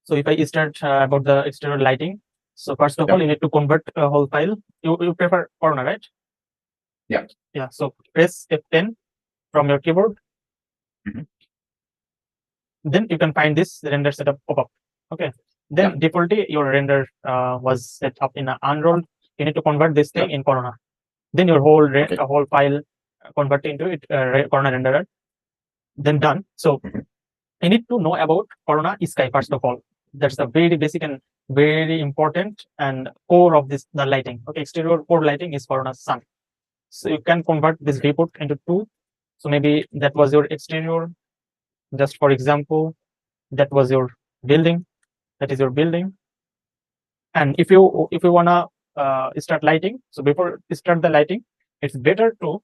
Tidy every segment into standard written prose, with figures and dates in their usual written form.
So if I start about the exterior lighting, so first of all, you need to convert a whole file. You prefer Corona, right? Yeah. Yeah. So press F10 from your keyboard. Then you can find this render setup pop-up. Okay. Then defaultly your render was set up in unrolled. You need to convert this thing in Corona. Then your whole whole file convert into it Corona renderer. Then done. So you need to know about Corona Sky first of all. That's the very basic and very important and core of this the lighting. Okay, exterior core lighting is Corona sun. So you can convert this viewport into two. So maybe that was your exterior. Just for example, that was your building. That is your building. And if you wanna start lighting, so before you start the lighting, it's better to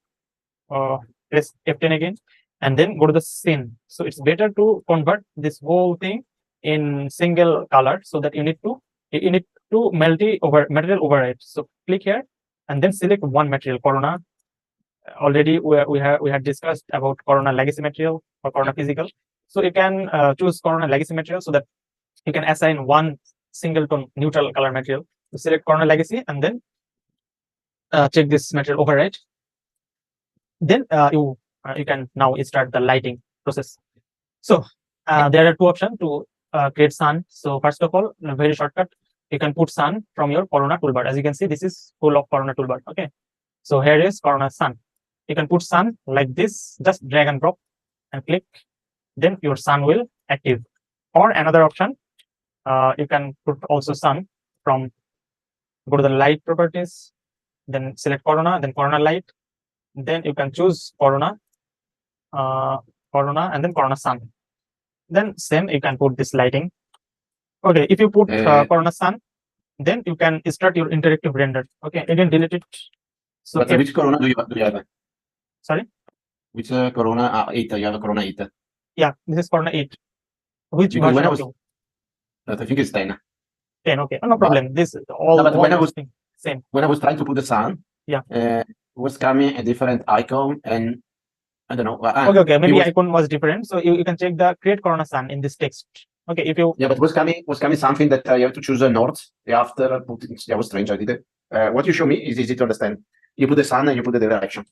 press F10 again and then go to the scene. So it's better to convert this whole thing in single color, so that you need to material override. So click here and then select one material, Corona. Already we had discussed about Corona legacy material or Corona physical. So you can choose Corona legacy material so that you can assign one single tone neutral color material. So select Corona legacy and then check this material override. Then you can now start the lighting process. So there are two options to create sun. So first of all, a very shortcut, you can put sun from your Corona toolbar. As you can see, this is full of Corona toolbar. Okay, so here is Corona sun. You can put sun like this, just drag and drop and click, then your sun will active. Or another option, you can put also sun from, go to the light properties, then select Corona, then Corona light, then you can choose Corona, Corona, and then Corona sun. Then same, you can put this lighting. Okay, if you put Corona sun, then you can start your interactive render. Okay, again delete it. So but which Corona do you have? Sorry, which Corona 8? You have a Corona 8. Yeah, this is Corona 8. Which because version when I think it's 10. 10. Okay, no problem. This all. No, but when I was same. When I was trying to put the sun, was coming a different icon, and I don't know. Okay. Maybe icon was different. So you can check the create Corona sun in this text. Okay, if you but was coming something that you have to choose a north after putting. That was strange. I did it. What you show me is easy to understand. You put the sun and you put the direction.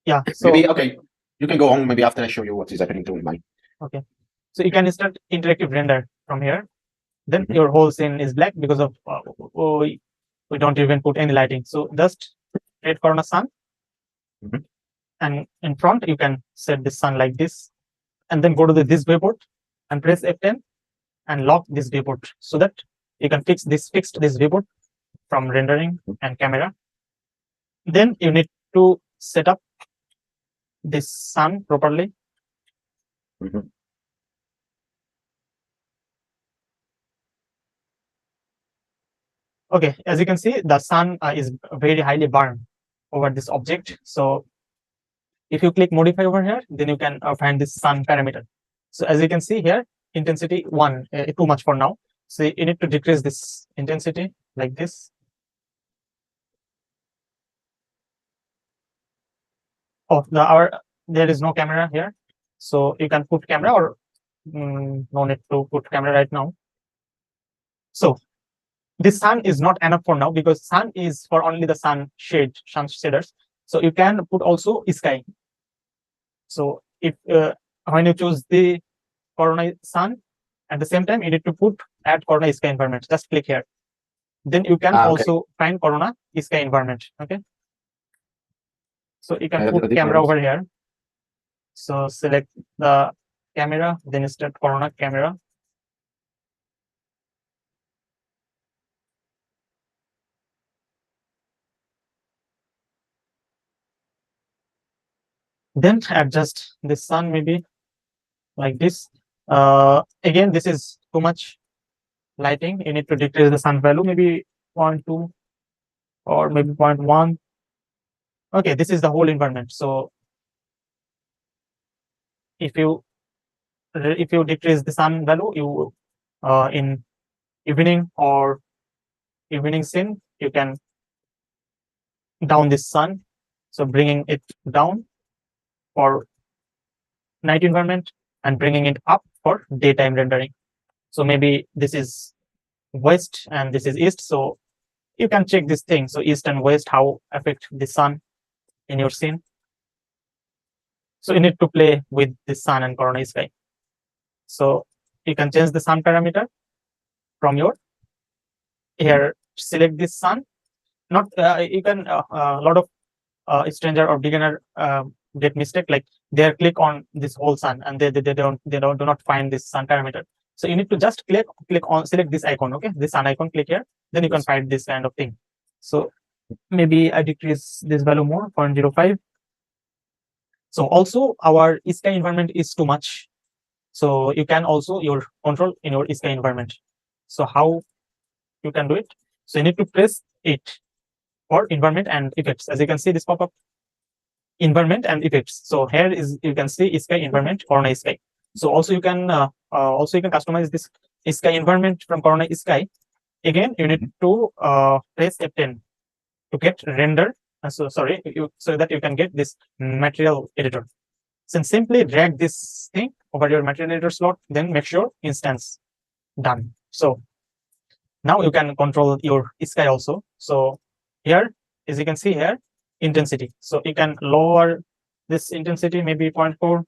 Yeah. So maybe okay, you can go on. Maybe after I show you what is happening to mine. Okay. So you can start interactive render from here. Then your whole scene is black because of we don't even put any lighting. So just create Corona sun, and in front you can set the sun like this, and then go to this viewport and press F10 and lock this viewport so that you can fix this viewport from rendering and camera. Then you need to set up this sun properly. Okay, as you can see, the sun is very highly burned over this object. So if you click modify over here, then you can find this sun parameter. So as you can see here, intensity 1, too much for now. So you need to decrease this intensity like this. Oh, there is no camera here. So you can put camera, or no need to put camera right now. So this sun is not enough for now, because sun is for only the sun shaders. So you can put also sky. So if when you choose the Corona sun, at the same time you need to add Corona sky environment. Just click here. Then you can also find Corona sky environment. Okay. So you can put camera over here. So select the camera, then start Corona camera. Then adjust the sun maybe like this. Again, this is too much lighting. You need to decrease the sun value, maybe 0.2 or maybe 0.1. Okay, this is the whole environment. So if you decrease the sun value, you in evening or evening scene, you can down this sun. So bringing it down for night environment and bringing it up for daytime rendering. So maybe this is west and this is east. So you can check this thing. So east and west, how affect the sun in your scene. So you need to play with the sun and corona sky. So you can change the sun parameter from your here. Select this sun. Not you can a lot of stranger or beginner get mistake, like they click on this whole sun and they do not find this sun parameter. So you need to just click on select this icon, okay, this sun icon, click here, then you can Yes. find this kind of thing. So maybe I decrease this value more, 0.05. So also our sky environment is too much. So you can also your control in your sky environment. So how you can do it? So you need to press it for environment and effects. As you can see, this pop up environment and effects. So here is you can see sky environment, corona sky. So also you can customize this sky environment from corona sky. Again, you need to press F10 to get render. So sorry, so that you can get this material editor. So simply drag this thing over your material editor slot, then make sure instance done. So now you can control your sky also. So here, as you can see here, intensity. So you can lower this intensity, maybe 0.4.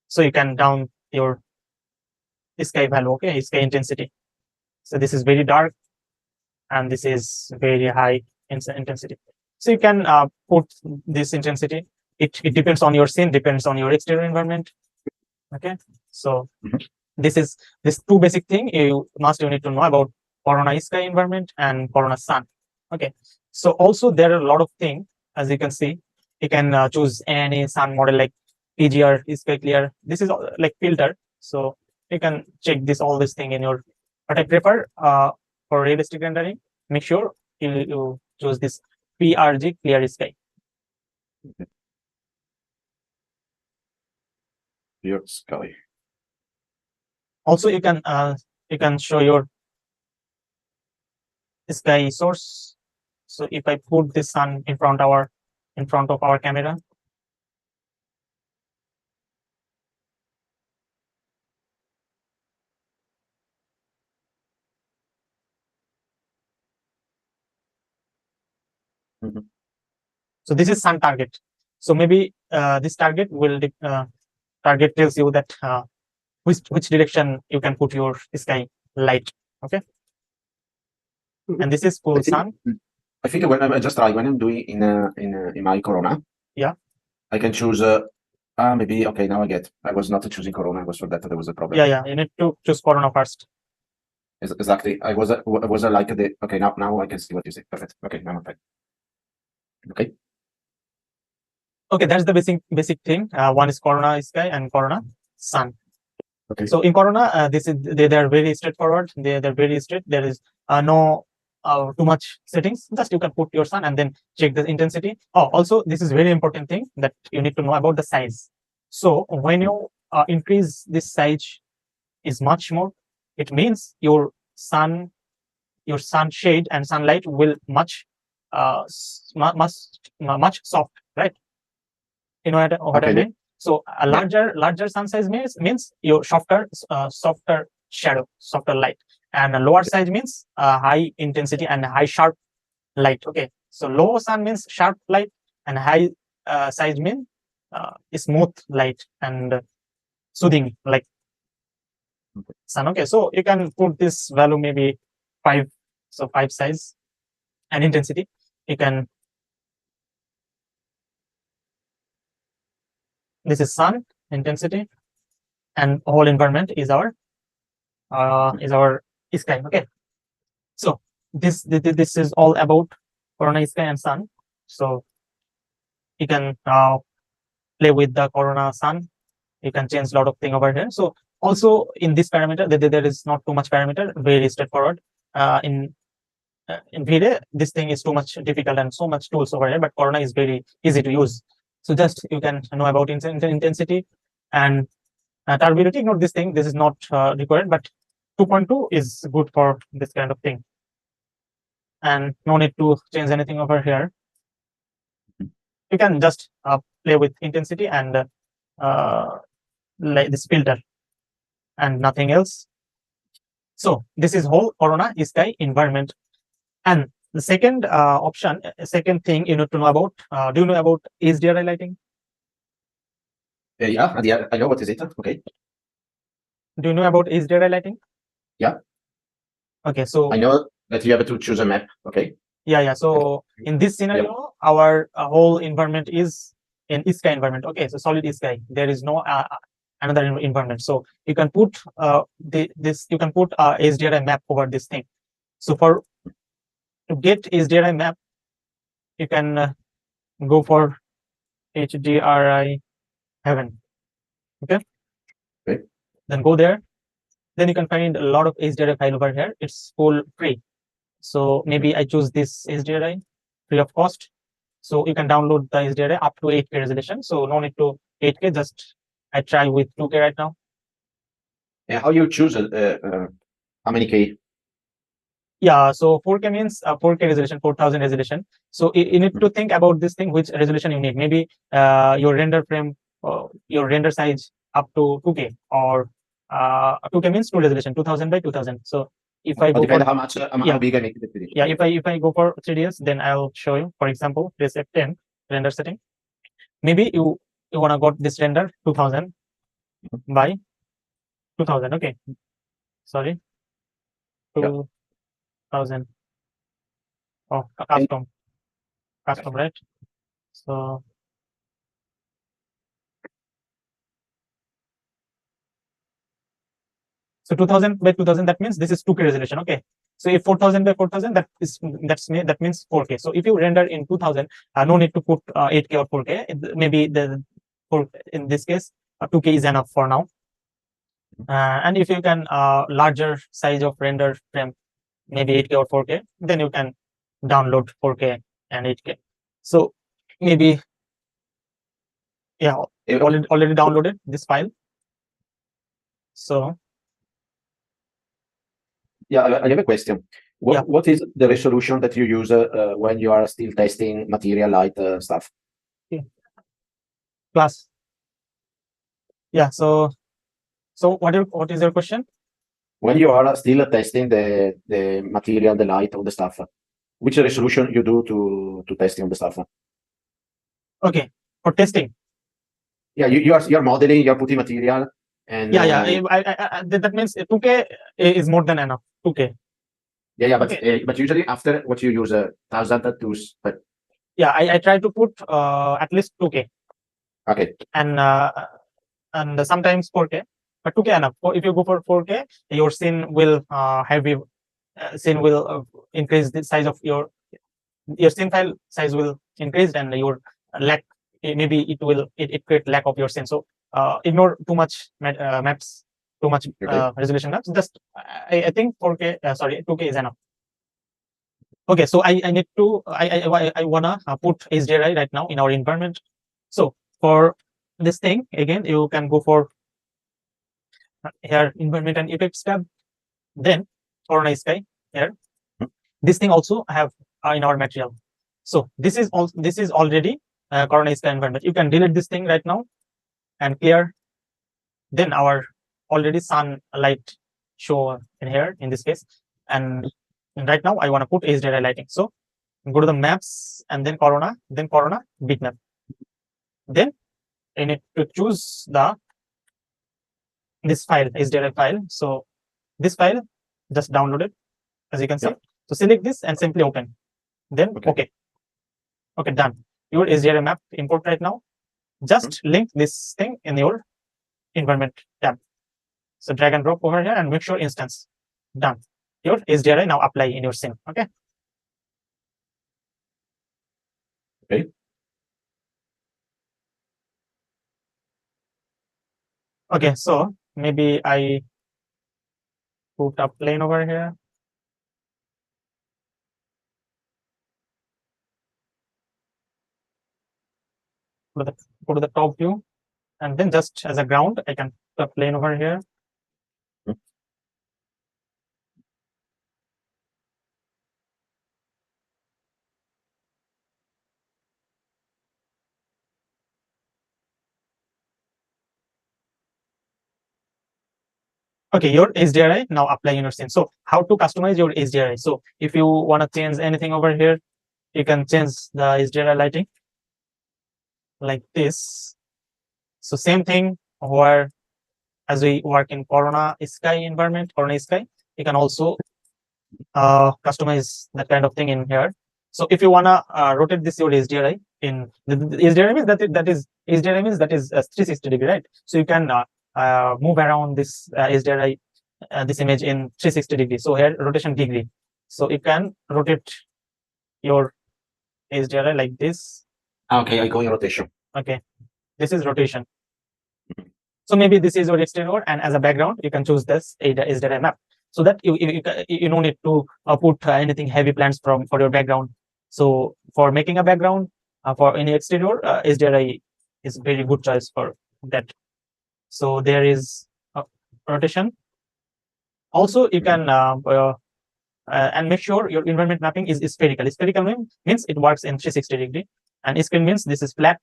So you can down your sky value, okay, sky intensity. So this is very dark and this is very high intensity. So you can put this intensity. It depends on your scene, depends on your exterior environment. Okay, so this is this two basic thing you need to know about corona sky environment and corona sun. Okay, so also there are a lot of things. As you can see, you can choose any sun model like PGR, sky clear. This is like filter, so you can check this all this thing in your. But I prefer for realistic rendering, make sure you choose this PRG clear sky. Clear sky. Also, you can show your sky source. So if I put the sun in front of our camera, so this is sun target. So maybe this target will target tells you that which direction you can put your sky light. Okay, and this is full sun. I think when I just try when I'm doing in my Corona. Yeah. I can choose. Maybe okay. Now I get. I was not choosing Corona. I was for that there was a problem. Yeah. You need to choose corona first. Exactly. I was like the okay. Now I can see what you say. Perfect. Okay. Now I'm fine. Okay. Okay, that's the basic thing. One is corona sky and corona sun. Okay. So in corona, they are very straightforward. They're very straight. There is no too much settings. Just you can put your sun and then check the intensity. Oh, also this is very important thing that you need to know about the size. So when you increase this size is much more, it means your sun shade and sunlight will much soft, right? You know what I Okay. mean? So a larger sun size means your softer shadow, softer light, and a lower size means high intensity and high sharp light. Okay, so low sun means sharp light, and high size means smooth light and soothing like sun. Okay, so you can put this value maybe 5, so 5 size and intensity. You can. This is sun intensity, and whole environment is our sky. Okay, so this is all about corona sky and sun. So you can play with the corona sun. You can change a lot of thing over here. So also in this parameter, there is not too much parameter, very straightforward. In Vray, this thing is too much difficult and so much tools over here, but corona is very easy to use. So just you can know about intensity and turbidity. Ignore this thing. This is not required, but 2.2 is good for this kind of thing. And no need to change anything over here. You can just play with intensity and like this filter and nothing else. So this is whole Corona sky environment. And the second option, second thing you need to know about, do you know about HDRI lighting? Yeah, I know what is it. Okay. Do you know about HDRI lighting? Yeah. Okay, so I know that you have to choose a map. Okay. yeah. So in this scenario, our whole environment is in sky environment. Okay, so solid sky. There is no another environment. So you can put you can put HDRI map over this thing. So for to get HDRI map, you can go for HDRI heaven. Okay. Okay. Then go there. Then you can find a lot of HDRI file over here. It's full free. So maybe I choose this HDRI free of cost. So you can download the HDRI up to 8K resolution. So no need to 8K. Just I try with 2K right now. And how you choose how many K? Yeah, so 4K means 4K resolution, 4000 resolution. So you need to think about this thing, which resolution you need. Maybe your render frame, your render size up to 2K, or 2K means 2 resolution, 2000 by 2000. So if I go Depend for how much how big I make the video. yeah, if I go for 3ds, then I'll show you. For example, this F10 render setting. Maybe you wanna got this render 2000 by 2000. Okay, sorry, 2000. Oh, custom, right? So so 2000 by 2000, that means this is 2K resolution. Okay, so if 4000 by 4000, that means 4K. So if you render in 2000, no need to put 8K or 4K. Maybe in this case 2K is enough for now. And if you can larger size of render frame, maybe 8K or 4K, then you can download 4K and 8K. So maybe yeah, already downloaded this file. So yeah, I have a question. What is the resolution that you use when you are still testing material light stuff? class. Yeah. So what is your question? When you are still testing the material, the light, all the stuff, which resolution you do to testing the stuff? Okay, for testing. Yeah, you're modeling, you're putting material, and That means 2K is more than enough. 2K. yeah, but usually after what you use 1002, but Yeah, I try to put at least 2K. Okay. And sometimes 4K, but 2K enough. If you go for 4K, your scene will increase the size of your scene file size will increase, and your lack maybe it create lack of your scene. So ignore too much maps, too much resolution maps. Just I think 4K, sorry, 2K is enough. Okay, so I need to I wanna put HDRI right now in our environment. So for this thing, again, you can go for here environment and effects tab, then Corona Sky here. This thing also have in our material. So this is already Corona Sky environment. You can delete this thing right now and clear. Then our already sunlight show in here in this case. And right now I want to put HDRI lighting. So go to the maps and then Corona bitmap. Then I need to choose this file, HDRI file. So this file, just download it, as you can see. So select this and simply open. Then okay, done. Your HDRI map import right now. Just link this thing in your environment tab. So drag and drop over here and make sure instance. Done. Your HDRI now apply in your scene. Okay. Okay. Okay, so maybe I put a plane over here. Go to the top view, and then just as a ground, I can put a plane over here. Okay, your HDRI now apply in your scene. So how to customize your HDRI? So if you want to change anything over here, you can change the HDRI lighting like this. So same thing where as we work in Corona sky environment, Corona sky, you can also customize that kind of thing in here. So if you wanna rotate this your HDRI in the HDRI means that is HDRI means that is 360 degree, right? So you can move around this HDRI this image in 360 degree. So here rotation degree. So you can rotate your HDRI like this. Okay, I go in rotation. Okay, this is rotation. So maybe this is your exterior, and as a background, you can choose this HDRI map, so that you don't need to put anything heavy plants for your background. So for making a background for any exterior, HDRI is very good choice for that. So there is rotation. Also, you can and make sure your environment mapping is spherical. Spherical means it works in 360 degree, and screen means this is flat.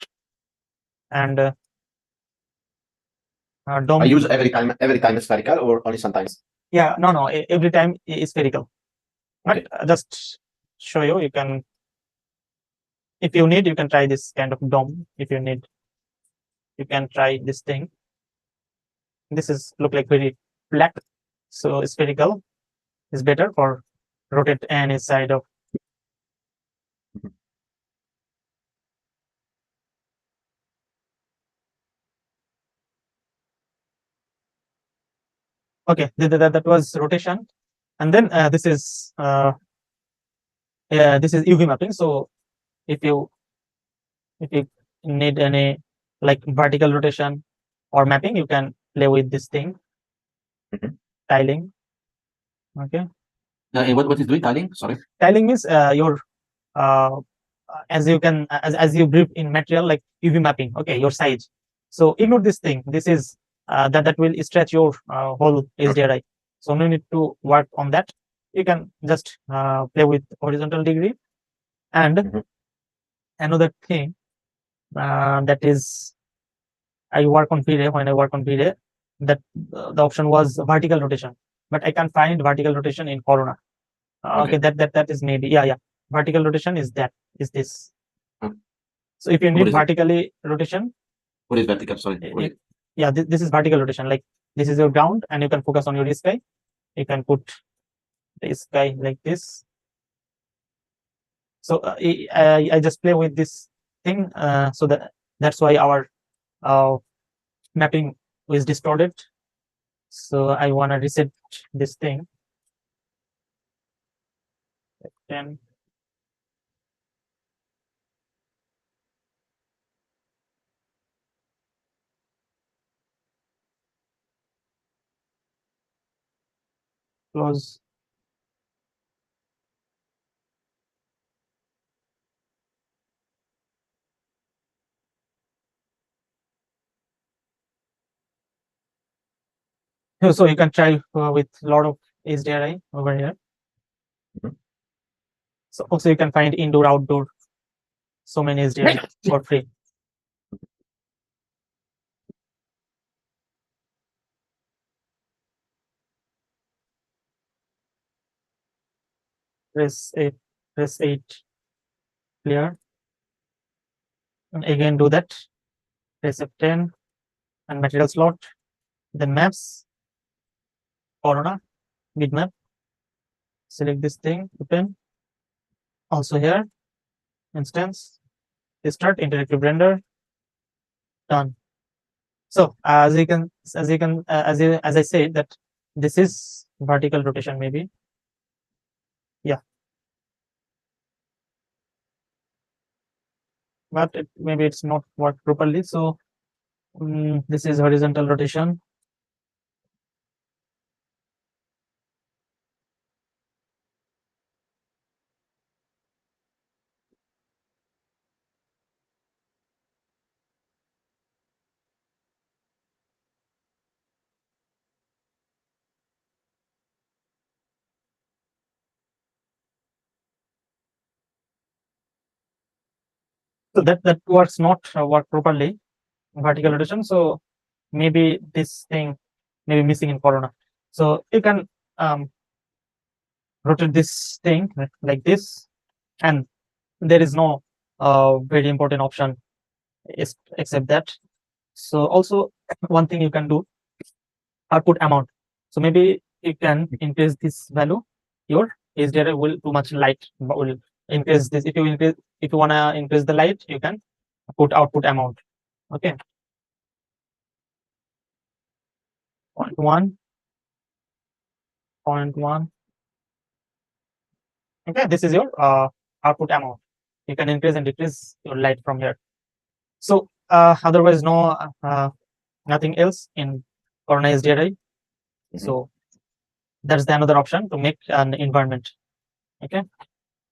And I use every time spherical or only sometimes. Yeah, no, every time is spherical. But Okay. just show you, you can, if you need, you can try this kind of dome. If you need, you can try this thing. This is look like very flat, so spherical is better for rotate any side of. Okay, that was rotation, and then this is UV mapping. So if you need any like vertical rotation or mapping, you can play with this thing. Tiling. Okay, What is doing tiling? Sorry. tiling means your as you can as you brief in material like UV mapping. Okay, your size. So ignore this thing. This is that will stretch your whole HDRI. So no need to work on that. You can just play with horizontal degree. And another thing that is I work on Vray. When I work on Vray, that the option was vertical rotation, but I can find vertical rotation in Corona. Okay, that is maybe yeah. Vertical rotation is this. So if you What need is it? vertically rotation, What is vertical? Sorry. What is it? yeah, this is vertical rotation. Like this is your ground, and you can focus on your sky. You can put the sky like this. So I just play with this thing. So that's why our mapping is distorted. So I wanna reset this thing. Then close. So you can try with a lot of HDRI over here. So also you can find indoor, outdoor, so many HDRI for free. Press 8, press 8, clear. And again do that. Press F10 and material slot. Then maps, Corona, bitmap. Select this thing, open. Also here, instance, start interactive render, done. So as I said that this is vertical rotation maybe. Yeah. But maybe it's not worked properly. So this is horizontal rotation. So that works not work properly, vertical rotation. So maybe this thing may be missing in Corona. So you can rotate this thing like this, and there is no very important option except that. So also one thing you can do, output amount. So maybe you can increase this value. Your HDRI will too much light, but will increase this. If you wanna increase the light, you can put output amount. Okay. 0.1, 0.1. Okay, this is your output amount. You can increase and decrease your light from here. So otherwise, no nothing else in Corona HDRI. So that's the another option to make an environment. Okay.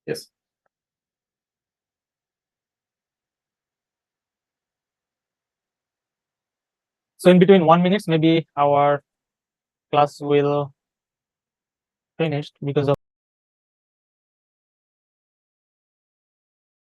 Yes. So in between 1 minute, maybe our class will finish because of